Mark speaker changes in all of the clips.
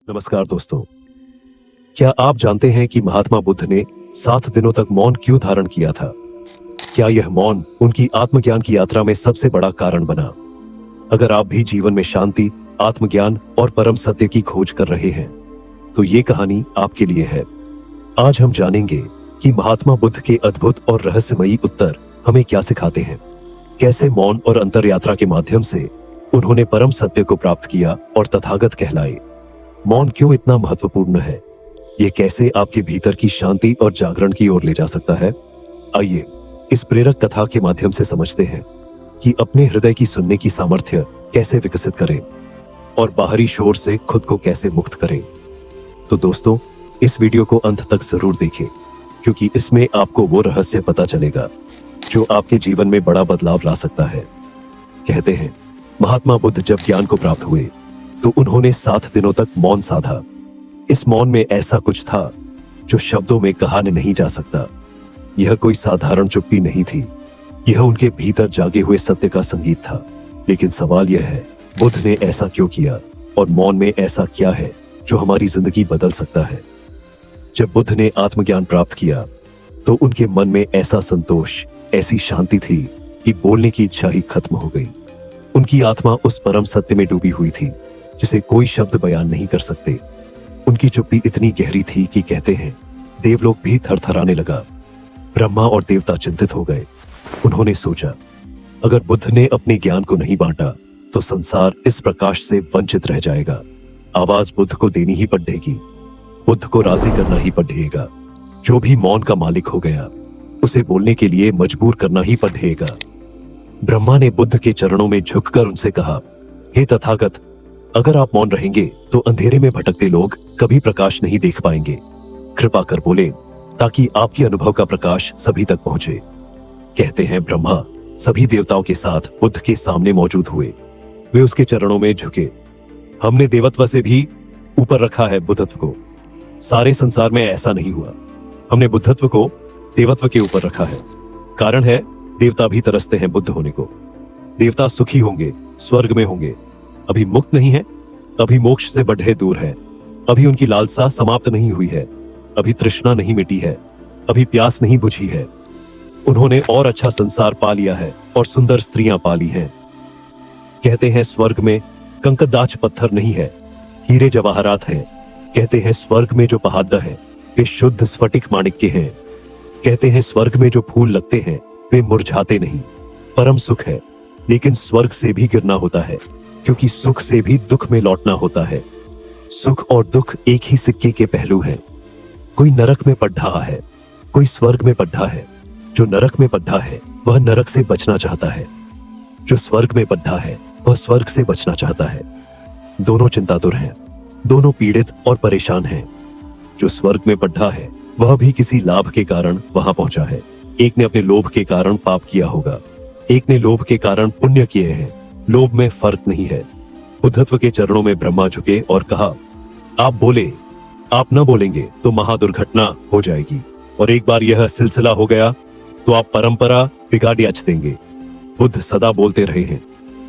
Speaker 1: नमस्कार दोस्तों। क्या आप जानते हैं कि महात्मा बुद्ध ने 7 दिनों तक मौन क्यों धारण किया था? क्या यह मौन उनकी आत्मज्ञान की यात्रा में सबसे बड़ा कारण बना? अगर आप भी जीवन में शांति, आत्मज्ञान और परम सत्य की खोज कर रहे हैं, तो ये कहानी आपके लिए है। आज हम जानेंगे कि महात्मा बुद्ध के अद्भुत और रहस्यमयी उत्तर हमें क्या सिखाते हैं। कैसे मौन और अंतर यात्रा के माध्यम से उन्होंने परम सत्य को प्राप्त किया और तथागत कहलाए। मौन क्यों इतना महत्वपूर्ण है? ये कैसे आपके भीतर की शांति और जागरण की ओर ले जा सकता है? आइए इस प्रेरक कथा के माध्यम से समझते हैं कि अपने हृदय की सुनने की सामर्थ्य कैसे विकसित करें और बाहरी शोर से खुद को कैसे मुक्त करें। तो दोस्तों, इस वीडियो को अंत तक जरूर देखें, क्योंकि इसमें आपको वो रहस्य पता चलेगा जो आपके जीवन में बड़ा बदलाव ला सकता है। कहते हैं, महात्मा बुद्ध जब ज्ञान को प्राप्त हुए तो उन्होंने 7 दिनों तक मौन साधा। इस मौन में ऐसा कुछ था जो शब्दों में कहा नहीं जा सकता। यह कोई साधारण चुप्पी नहीं थी, यह उनके भीतर जागे हुए सत्य का संगीत था। लेकिन सवाल यह है, बुद्ध ने ऐसा क्यों किया और मौन में ऐसा क्या है जो हमारी जिंदगी बदल सकता है? जब बुद्ध ने आत्मज्ञान प्राप्त किया तो उनके मन में ऐसा संतोष, ऐसी शांति थी कि बोलने की इच्छा ही खत्म हो गई। उनकी आत्मा उस परम सत्य में डूबी हुई थी जिसे कोई शब्द बयान नहीं कर सकते। उनकी चुप्पी इतनी गहरी थी कि कहते हैं, देवलोक भी थरथराने लगा। ब्रह्मा और देवता चिंतित हो गए। उन्होंने सोचा, अगर बुद्ध ने अपने ज्ञान को नहीं बांटा तो संसार इस प्रकाश से वंचित रह जाएगा। आवाज बुद्ध को देनी ही पड़ेगी, बुद्ध को राजी करना ही पड़ेगा। जो भी मौन का मालिक हो गया, उसे बोलने के लिए मजबूर करना ही पड़ेगा। ब्रह्मा ने बुद्ध के चरणों में झुककर उनसे कहा, हे तथागत, अगर आप मौन रहेंगे तो अंधेरे में भटकते लोग कभी प्रकाश नहीं देख पाएंगे। कृपा कर बोले, ताकि आपकी अनुभव का प्रकाश सभी तक पहुंचे। कहते हैं, ब्रह्मा सभी देवताओं के साथ बुद्ध के सामने मौजूद हुए। वे उसके चरणों में झुके। हमने देवत्व से भी ऊपर रखा है बुद्धत्व को। सारे संसार में ऐसा नहीं हुआ। हमने बुद्धत्व को देवत्व के ऊपर रखा है। कारण है, देवता भी तरसते हैं बुद्ध होने को। देवता सुखी होंगे, स्वर्ग में होंगे। अभी मुक्त नहीं है, अभी मोक्ष से बढ़े दूर है। अभी उनकी लालसा समाप्त नहीं हुई है, अभी तृष्णा नहीं मिटी है, अभी प्यास नहीं बुझी है। उन्होंने और अच्छा संसार पा लिया है और सुंदर स्त्रियां पाली हैं। कहते हैं, स्वर्ग में कंकदाच पत्थर नहीं है, हीरे जवाहरात हैं। कहते हैं, स्वर्ग में जो पहाड़ है वे शुद्ध स्फटिक माणिक के हैं। कहते हैं, स्वर्ग में जो फूल लगते हैं वे मुरझाते नहीं। परम सुख है, लेकिन स्वर्ग से भी गिरना होता है, क्योंकि सुख से भी दुख में लौटना होता है। सुख और दुख एक ही सिक्के के पहलू हैं। कोई नरक में पड्ढा है, कोई स्वर्ग में पड्ढा है। जो नरक में पड्ढा है वह नरक से बचना चाहता है, जो स्वर्ग में पड्ढा है वह स्वर्ग से बचना चाहता है। दोनों चिंतातुर हैं, दोनों पीड़ित और परेशान हैं। जो स्वर्ग में पड्ढा है वह भी किसी लाभ के कारण वहां पहुंचा है। एक ने अपने लोभ के कारण पाप किया होगा, एक ने लोभ के कारण पुण्य किए हैं। लोभ में फर्क नहीं है। बुद्धत्व के चरणों में ब्रह्मा झुके और कहा, आप बोले, आप न बोलेंगे तो महादुर्घटना हो जाएगी, और एक बार यह सिलसिला हो गया तो आप परंपरा बिगाड़ देंगे। बुद्ध सदा बोलते रहे हैं,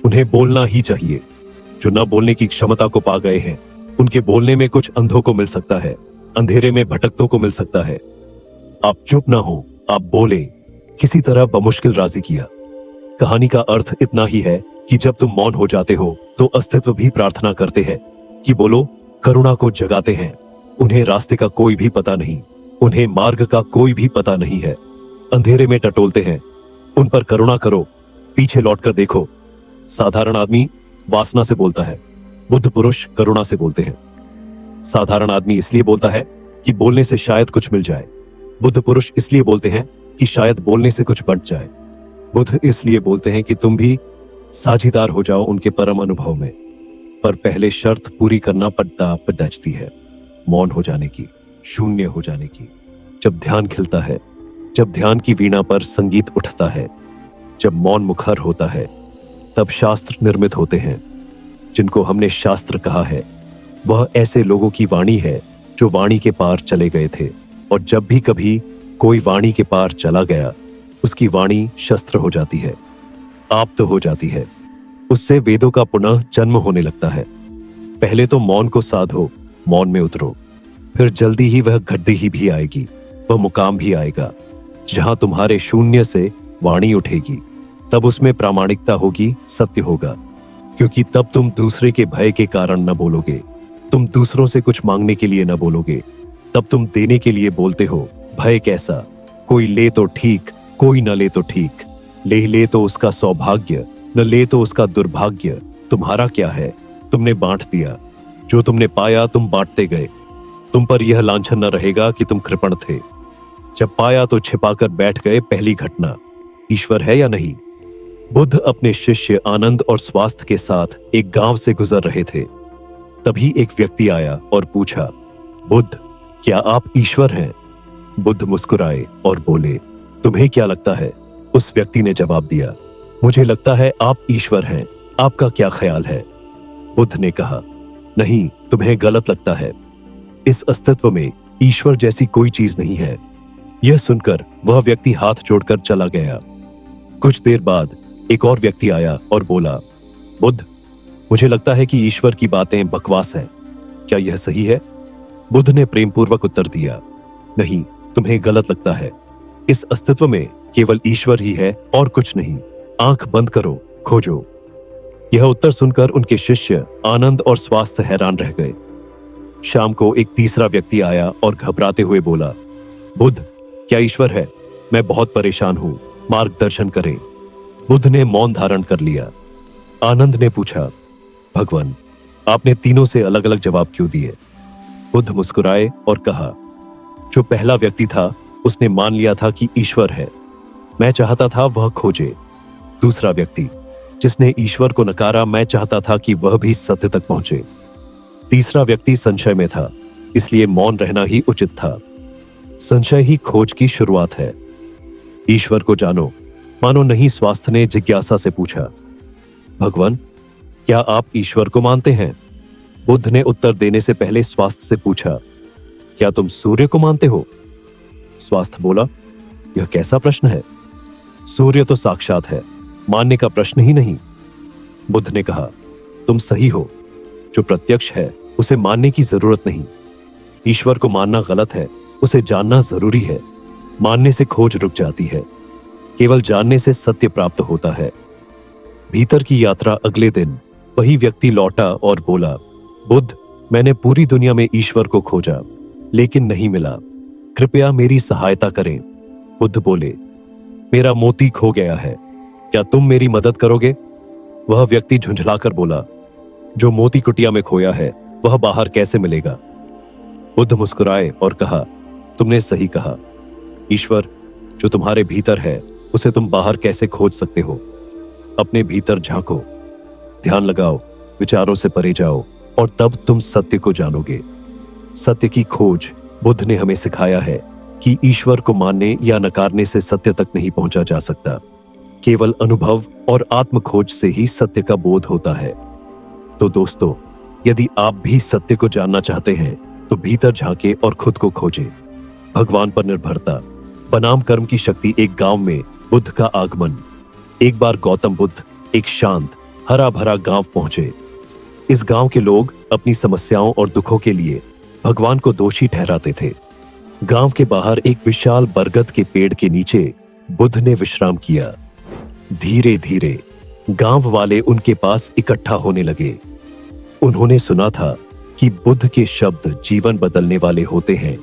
Speaker 1: उन्हें बोलना ही चाहिए। जो न बोलने की क्षमता को पा गए हैं, उनके बोलने में कुछ अंधों को मिल सकता है, अंधेरे में भटकतों को मिल सकता है। आप चुप ना हो, आप बोले। किसी तरह बमुश्किल राजी किया। कहानी का अर्थ इतना ही है कि जब तुम मौन हो जाते हो तो अस्तित्व भी प्रार्थना करते हैं कि बोलो। करुणा को जगाते हैं। उन्हें रास्ते का कोई भी पता नहीं, उन्हें मार्ग का कोई भी पता नहीं है। अंधेरे में टटोलते हैं, उन पर करुणा करो, पीछे लौटकर देखो। साधारण आदमी वासना से बोलता है, बुद्ध पुरुष करुणा से बोलते हैं। साधारण आदमी इसलिए बोलता है कि बोलने से शायद कुछ मिल जाए। बुद्ध पुरुष इसलिए बोलते हैं कि शायद बोलने से कुछ बंट जाए। बुद्ध इसलिए बोलते हैं कि तुम भी साझीदार हो जाओ उनके परम अनुभव में। पर पहले शर्त पूरी करना पड़ती है, मौन हो जाने की, शून्य हो जाने की। जब ध्यान खिलता है, जब ध्यान की वीणा पर संगीत उठता है, जब मौन मुखर होता है, तब शास्त्र निर्मित होते हैं। जिनको हमने शास्त्र कहा है वह ऐसे लोगों की वाणी है जो वाणी के पार चले गए थे, और जब भी कभी कोई वाणी के पार चला गया, उसकी वाणी शस्त्र हो जाती है, आप्त हो जाती है। उससे वेदों का पुनः जन्म होने लगता है। पहले तो मौन को साधो, मौन में उतरो। फिर जल्दी ही वह घड़ी भी आएगी, वह मुकाम भी आएगा जहां तुम्हारे शून्य से वाणी उठेगी। तब उसमें प्रामाणिकता होगी, सत्य होगा, क्योंकि तब तुम दूसरे के भय के कारण न बोलोगे, तुम दूसरों से कुछ मांगने के लिए न बोलोगे, तब तुम देने के लिए बोलते हो। भय कैसा? कोई ले तो ठीक, कोई न ले तो ठीक। ले तो उसका सौभाग्य, न ले तो उसका दुर्भाग्य। तुम्हारा क्या है? तुमने बांट दिया, जो तुमने पाया तुम बांटते गए। तुम पर यह लांछन न रहेगा कि तुम कृपण थे। जब पाया तो छिपाकर बैठ गए। पहली घटना, ईश्वर है या नहीं? बुद्ध अपने शिष्य आनंद और स्वास्थ्य के साथ एक गांव से गुजर रहे थे। तभी एक व्यक्ति आया और पूछा, बुद्ध, क्या आप ईश्वर हैं? बुद्ध मुस्कुराए और बोले, तुम्हें क्या लगता है? उस व्यक्ति ने जवाब दिया, मुझे लगता है आप ईश्वर हैं। आपका क्या ख्याल है? बुद्ध ने कहा, नहीं, तुम्हें गलत लगता है। इस अस्तित्व में ईश्वर जैसी कोई चीज नहीं है। यह सुनकर वह व्यक्ति हाथ जोड़कर चला गया। कुछ देर बाद एक और व्यक्ति आया और बोला, बुद्ध, मुझे लगता है कि ईश्वर की बातें बकवास हैं। क्या यह सही है? बुद्ध ने प्रेमपूर्वक उत्तर दिया, नहीं, तुम्हें गलत लगता है। इस अस्तित्व में केवल ईश्वर ही है और कुछ नहीं। आंख बंद करो, खोजो। यह उत्तर सुनकर उनके शिष्य आनंद और स्वास्थ्य हैरान रह गए। शाम को एक तीसरा व्यक्ति आया और घबराते हुए बोला, बुद्ध, क्या ईश्वर है? मैं बहुत परेशान हूं, मार्गदर्शन करें। बुद्ध ने मौन धारण कर लिया। आनंद ने पूछा, भगवान, आपने तीनों से अलग अलग जवाब क्यों दिए? बुद्ध मुस्कुराए और कहा, जो पहला व्यक्ति था उसने मान लिया था कि ईश्वर है। मैं चाहता था वह खोजे। दूसरा व्यक्ति, जिसने ईश्वर को नकारा, मैं चाहता था कि वह भी सत्य तक पहुंचे। तीसरा व्यक्ति संशय में था, इसलिए मौन रहना ही उचित था। संशय ही खोज की शुरुआत है। ईश्वर को जानो, मानो नहीं। स्वास्थ्य ने जिज्ञासा से पूछा, भगवान, क्या आप ईश्वर को मानते हैं? बुद्ध ने उत्तर देने से पहले स्वास्थ्य से पूछा, क्या तुम सूर्य को मानते हो? स्वास्थ्य बोला, यह कैसा प्रश्न है? सूर्य तो साक्षात है, मानने का प्रश्न ही नहीं। बुद्ध ने कहा, तुम सही हो। जो प्रत्यक्ष है उसे मानने की जरूरत नहीं। ईश्वर को मानना गलत है, उसे जानना जरूरी है। मानने से खोज रुक जाती है, केवल जानने से सत्य प्राप्त होता है। भीतर की यात्रा अगले दिन वही व्यक्ति लौटा और बोला, बुद्ध, मैंने पूरी दुनिया में ईश्वर को खोजा, लेकिन नहीं मिला। कृपया मेरी सहायता करें। बुद्ध बोले, मेरा मोती खो गया है, क्या तुम मेरी मदद करोगे? वह व्यक्ति झुंझलाकर बोला, जो मोती कुटिया में खोया है वह बाहर कैसे मिलेगा? बुद्ध मुस्कुराए और कहा, तुमने सही कहा। ईश्वर जो तुम्हारे भीतर है उसे तुम बाहर कैसे खोज सकते हो? अपने भीतर झांको, ध्यान लगाओ, विचारों से परे जाओ और तब तुम सत्य को जानोगे। सत्य की खोज बुद्ध ने हमें सिखाया है कि ईश्वर को मानने या नकारने से सत्य तक नहीं पहुंचा जा सकता। केवल अनुभव और आत्म खोज से ही सत्य का बोध होता है। तो दोस्तों, यदि आप भी सत्य को जानना चाहते हैं तो भीतर झांके और खुद को खोजें। भगवान पर निर्भरता बनाम कर्म की शक्ति। एक गांव में बुद्ध का आगमन। एक बार गौतम बुद्ध एक शांत हरा भरा गांव पहुंचे। इस गांव के लोग अपनी समस्याओं और दुखों के लिए भगवान को दोषी ठहराते थे। गांव के बाहर एक विशाल बरगद के पेड़ के नीचे बुद्ध ने विश्राम किया। धीरे धीरे गांव वाले उनके पास इकट्ठा होने लगे। उन्होंने सुना था कि बुद्ध के शब्द जीवन बदलने वाले होते हैं।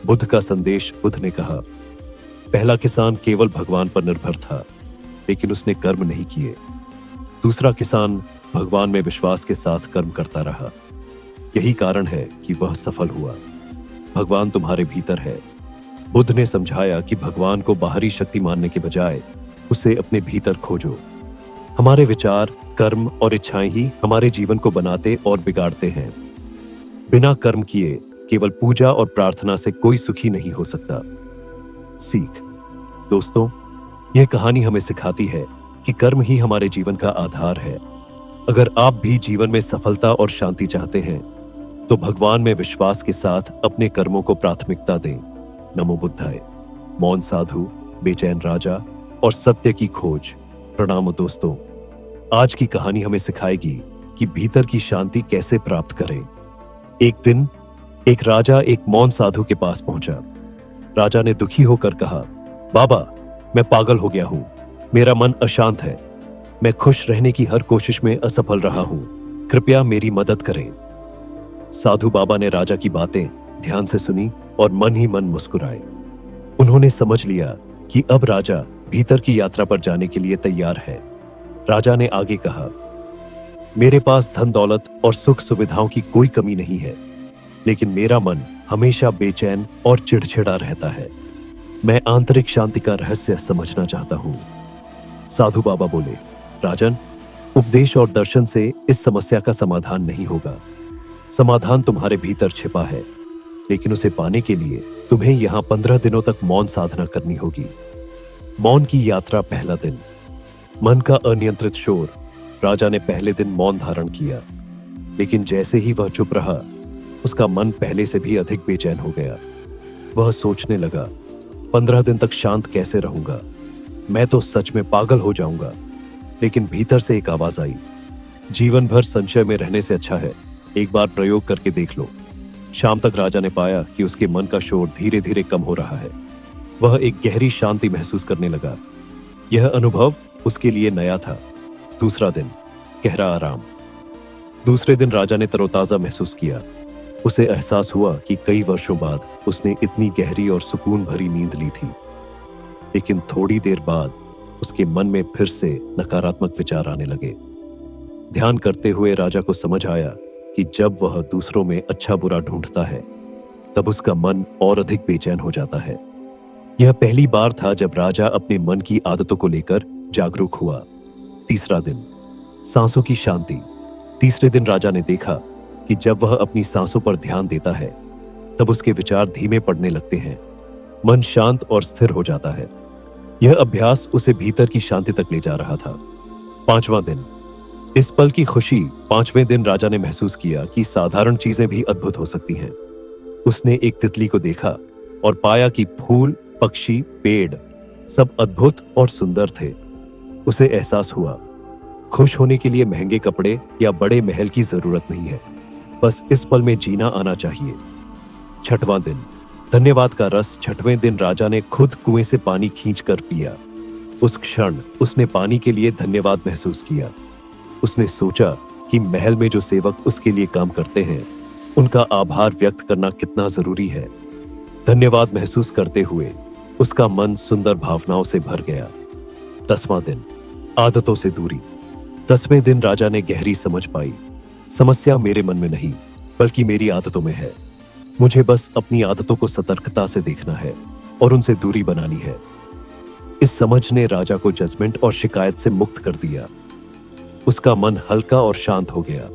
Speaker 1: बुद्ध का संदेश। बुद्ध ने कहा, पहला किसान केवल भगवान पर निर्भर था, लेकिन उसने कर्म नहीं किए। दूसरा किसान भगवान में विश्वास के साथ कर्म करता रहा। यही कारण है कि वह सफल हुआ। भगवान तुम्हारे भीतर है। बुद्ध ने समझाया कि भगवान को बाहरी शक्ति मानने के बजाय उसे अपने भीतर खोजो। हमारे विचार, कर्म और इच्छाएं ही हमारे जीवन को बनाते और बिगाड़ते हैं। बिना कर्म किए केवल पूजा और प्रार्थना से कोई सुखी नहीं हो सकता। सीख। दोस्तों, यह कहानी हमें सिखाती है कि कर्म ही हमारे जीवन का आधार है। अगर आप भी जीवन में सफलता और शांति चाहते हैं तो भगवान में विश्वास के साथ अपने कर्मों को प्राथमिकता दें। नमो बुद्धाय। मौन साधु, बेचैन राजा और सत्य की खोज। प्रणाम दोस्तों। आज की कहानी हमें सिखाएगी कि भीतर की शांति कैसे प्राप्त करें। एक दिन एक राजा एक मौन साधु के पास पहुंचा। राजा ने दुखी होकर कहा, बाबा, मैं पागल हो गया हूं, मेरा मन अशांत है, मैं खुश रहने की हर कोशिश में असफल रहा हूं, कृपया मेरी मदद करें। साधु बाबा ने राजा की बातें ध्यान से सुनी और मन ही मन मुस्कुराए। उन्होंने समझ लिया कि अब राजा भीतर की यात्रा पर जाने के लिए तैयार है। राजा ने आगे कहा, मेरे पास धन दौलत और सुख सुविधाओं की कोई कमी नहीं है, लेकिन मेरा मन हमेशा बेचैन और चिड़चिड़ा रहता है। मैं आंतरिक शांति का रहस्य समझना चाहता हूं। साधु बाबा बोले, राजन, उपदेश और दर्शन से इस समस्या का समाधान नहीं होगा। समाधान तुम्हारे भीतर छिपा है, लेकिन उसे पाने के लिए तुम्हें यहां 15 दिनों तक मौन साधना करनी होगी। मौन की यात्रा, पहला दिन। मन का अनियंत्रित शोर। राजा ने पहले दिन मौन धारण किया, लेकिन जैसे ही वह चुप रहा, उसका मन पहले से भी अधिक बेचैन हो गया। वह सोचने लगा, 15 दिन तक शांत कैसे रहूंगा, मैं तो सच में पागल हो जाऊंगा। लेकिन भीतर से एक आवाज आई, जीवन भर संशय में रहने से अच्छा है एक बार प्रयोग करके देख लो। शाम तक राजा ने पाया कि उसके मन का शोर धीरे धीरे कम हो रहा है। वह एक गहरी शांति महसूस करने लगा। यह अनुभव उसके लिए नया था। दूसरा दिन, गहरा आराम। दूसरे दिन राजा ने तरोताजा महसूस किया। उसे एहसास हुआ कि कई वर्षों बाद उसने इतनी गहरी और सुकून भरी नींद ली थी। लेकिन थोड़ी देर बाद उसके मन में फिर से नकारात्मक विचार आने लगे। ध्यान करते हुए राजा को समझ आया कि जब वह दूसरों में अच्छा बुरा ढूंढता है, तब उसका मन और अधिक बेचैन हो जाता है। यह पहली बार था जब राजा अपने मन की आदतों को लेकर जागरूक हुआ। तीसरा दिन, सांसों की शांति। तीसरे दिन राजा ने देखा कि जब वह अपनी सांसों पर ध्यान देता है, तब उसके विचार धीमे पड़ने लगते हैं। मन शांत और स्थिर हो जाता है। यह अभ्यास उसे भीतर की शांति तक ले जा रहा था। पांचवां दिन, इस पल की खुशी। पांचवें दिन राजा ने महसूस किया कि साधारण चीजें भी अद्भुत हो सकती हैं। उसने एक तितली को देखा और पाया कि फूल, पक्षी, पेड़ सब अद्भुत और सुंदर थे। उसे एहसास हुआ, खुश होने के लिए महंगे कपड़े या बड़े महल की जरूरत नहीं है, बस इस पल में जीना आना चाहिए। छठवां दिन, धन्यवाद का रस। छठवें दिन राजा ने खुद कुएं से पानी खींचकर पिया। उस क्षण उसने पानी के लिए धन्यवाद महसूस किया। उसने सोचा कि महल में जो सेवक उसके लिए काम करते हैं, उनका आभार व्यक्त करना कितना जरूरी है। धन्यवाद महसूस करते हुए उसका मन सुंदर भावनाओं से भर गया। 10वां दिन, आदतों से दूरी। 10वें दिन राजा ने गहरी समझ पाई, समस्या मेरे मन में नहीं, बल्कि मेरी आदतों में है। मुझे बस अपनी आदतों को सतर्कता से देखना है और उनसे दूरी बनानी है। इस समझ ने राजा को जजमेंट और शिकायत से मुक्त कर दिया। उसका मन हल्का और शांत हो गया।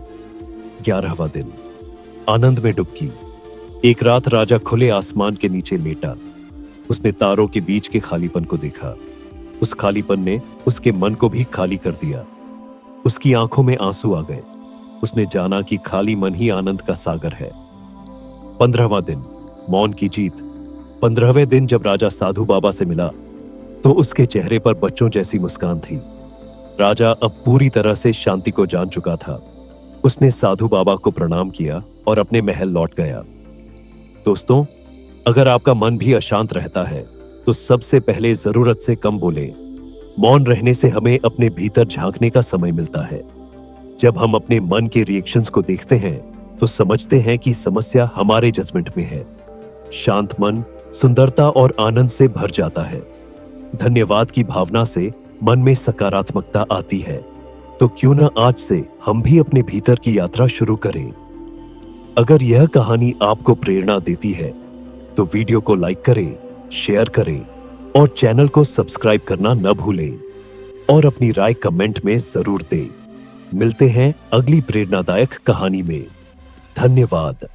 Speaker 1: 11वां दिन, आनंद में डुबकी। एक रात राजा खुले आसमान के नीचे लेटा। उसने तारों के बीच के खालीपन को देखा। उस खालीपन ने उसके मन को भी खाली कर दिया। उसकी आंखों में आंसू आ गए। उसने जाना कि खाली मन ही आनंद का सागर है। 15वां दिन, मौन की जीत। 15वें दिन जब राजा साधु बाबा से मिला, तो उसके चेहरे पर बच्चों जैसी मुस्कान थी। राजा अब पूरी तरह से शांति को जान चुका था। उसने साधु बाबा को प्रणाम किया और अपने महल लौट गया। दोस्तों, अगर आपका मन भी अशांत रहता है, तो सबसे पहले जरूरत से कम बोलें। मौन रहने से हमें अपने भीतर झांकने का समय मिलता है। जब हम अपने मन के रिएक्शंस को देखते हैं, तो समझते हैं कि समस्या हमारे जजमेंट में है। शांत मन सुंदरता और आनंद से भर जाता है। धन्यवाद की भावना से मन में सकारात्मकता आती है। तो क्यों ना आज से हम भी अपने भीतर की यात्रा शुरू करें। अगर यह कहानी आपको प्रेरणा देती है, तो वीडियो को लाइक करें, शेयर करें और चैनल को सब्सक्राइब करना न भूलें और अपनी राय कमेंट में जरूर दें। मिलते हैं अगली प्रेरणादायक कहानी में। धन्यवाद।